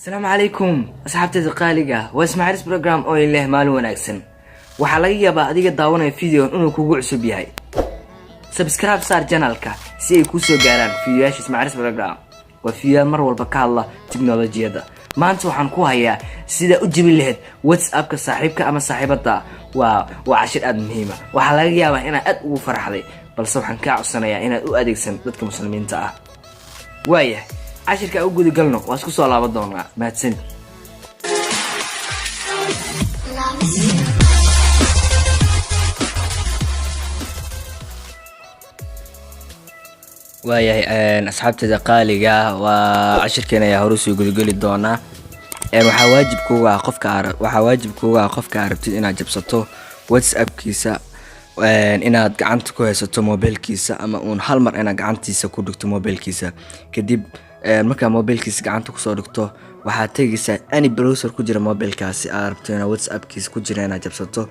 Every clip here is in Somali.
السلام عليكم أصحابتي القالقة واسمع بروجرام أو الله مالو وناكسن waxaa laga yaabaa adiga daawanaya video inuu kugu cusub yahay subscribe saar channelka si ay ku soo gaaraan fiidiyoyaasha ismaaciil program waa fiidiyo mar walba ka hadla tiknoolajiyada maanta waxaan ku hayaa sida u jibin lahayd WhatsApp-ka saaxiibka ama saaxiibada waa cashir aad muhiim ah waxaa laga yaabaa inaad aad ugu farxday balse waxaan ka codsanayaa inaad u adeegsan dadka muslimiinta ah waaya cashirka ugu gudagalno waa isku soo laaban doonaa mahadsan waayahay asxaabtada qaaliga waa cashirkeena ayaa hore soo gudageli doona waxaa waajib kuuga qofka arabtid inaad jabsato WhatsApp-kiisa inaad gacanta ku haysato mobilkiisa ama hal mar inaad gacantiisa ku dhigto mobilkiisa kadib marka mobilkiisa gacanta ku soo dhigto waxaad tagaysaa any browser ku jira mobilkaasi aad rabto inaad WhatsApp-kiisa ku jira inaad jabsato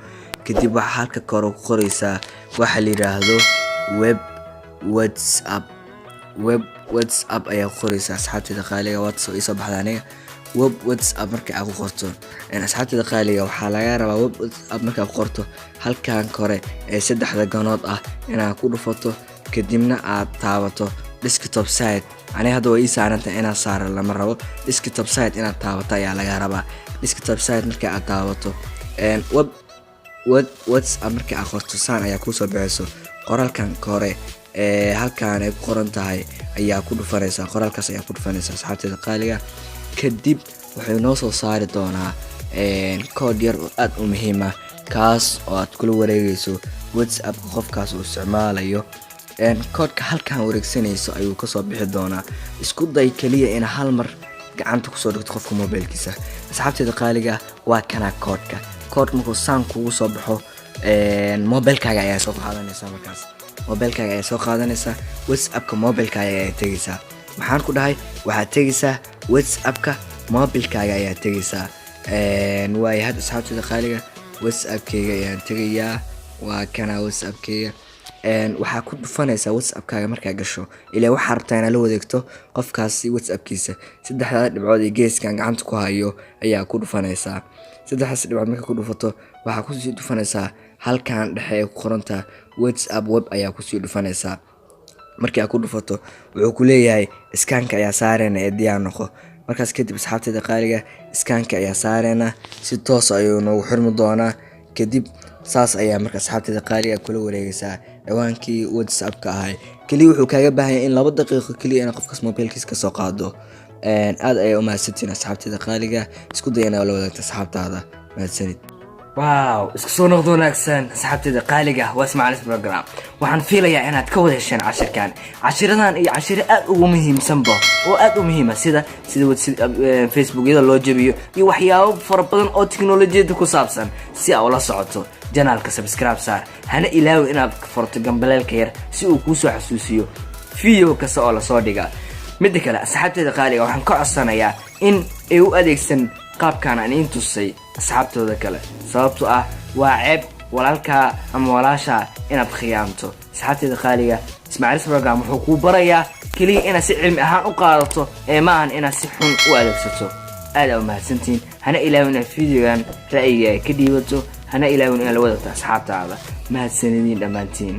kadib waxaa halka kor ku qoraysaa waxa la yiraahdo web WhatsApp ayaa qoraysaa asxaabtada qaaliga WhatsApp isoo baxdaaniga web WhatsApp marka aad ku qorto asxaabtada qaaliga waxaa laga rabaa web WhatsApp marka aad qorto halkan kore ee saddexda ganood ah inaad ku dhufato kadibna aad taabato desktop site aniga hadda way saarantay inaad saaro lama rabo desktop site inaad taabato ayaa laga rabaa desktop site marka aad taabato web WhatsApp marka aad qorto saan ayaa ku soo baxayso qoraalkan kore halkaan ay qoran tahay ayaa ku dhufanaysaa qoraalkaas ayaa ku dhufanaysaa asxaabtada qaaliga kadib wuxuu noo soo saari doonaa code yar oo aad u muhiim ah kaas oo aad kula wareegayso WhatsApp qofkaas uu isticmaalayo code-ka halkaan wareegsanayso ayuu ka soo bixi doonaa isku day kaliya in hal mar gacanta ku soo dhigto qofka mobilkiisa asxaabtada qaaliga waa kana code markuu saan kugu soo baxo mobilkaaga ayaa soo qaadanaysaa markaas mobilkaaga ayaa soo qaadanaysaa WhatsApp-ka mobilkaaga ayaa tagaysaa maxaan ku dhahay waxaad tagaysaa WhatsApp-ka mobilkaaga ayaa tagaysaa waayo hadda asxaabtada qaaliga WhatsApp-kayga ayaan tagayaa waa kana WhatsApp-kayga waxaa ku dhufanaysaa WhatsApp-kaaga markaa gasho ilaa waxaa rabtaa inaad la wadeegto qofkaasi WhatsApp-kiisa saddexda dhibcood ee geeskan gacanta ku hayo ayaa ku dhufanaysaa saddexdaas dhibcood marka ku dhufato waxaa ku sii dhufanaysaa halkan dhexe ee ku qoranta WhatsApp web ayaa ku sii dhufanaysaa markii aad ku dhufato wuxuu ku leeyahay iskaanka ayaa saarayna ee diyaar noqo markaas kadib asxaabtada qaaliga iskaanka ayaa saarayna si toos ayuu noogu xirmi doonaa kadib saas ayaa marka asxaabtada qaaliga kula wareegaysaa dhawaankii WhatsApp-ka ahay kaliya wuxuu kaaga baahan yahay in 2 daqiiqo kaliya inaad qofkaas mobilkiisa ka soo qaado aad ayay u mahadsantiin asxaabtada qaaliga isku day inaad la wadaagto asxaabtaada mahadsanid واو اسكو سو نقدو ناكسن صاحبتي قالقه واسمع البروجرام waxaan fiilayaa inaad ka wada hesheen cashirkan cashiradan iyo cashiro aad ugu muhiimsanba oo aad u muhiim ah sida Facebook-yada loo jabiyo iyo waxyaabo fara badan oo tiknoolajiyada ku saabsan si aad ula socoto channelka subscribe saar hana ilaaw inaad furto gambaleelka yar si uu ku soo xasuusiyo video kasta oo la soo dhiga mid kale asxaabteeda qaaliga waxaan ka codsanayaa in ay u adeegsan qaabkan aan intusay asxaabtooda kale sababtoo ah waa ceeb walaalka ama walaasha inaad khiyaanto asxaabteeda qaaliga ismaaciil program wuxuu ku barayaa kaliya inaad si cilmi ahaan u qaadato ee ma ahan inaad si xun u adeegsato aad u mahadsantiin hana ilaawina videogan ra'yiga ka dhiibato hana ilaawina la wadaagto asxaabtaada mahadsanidin dhamaantiin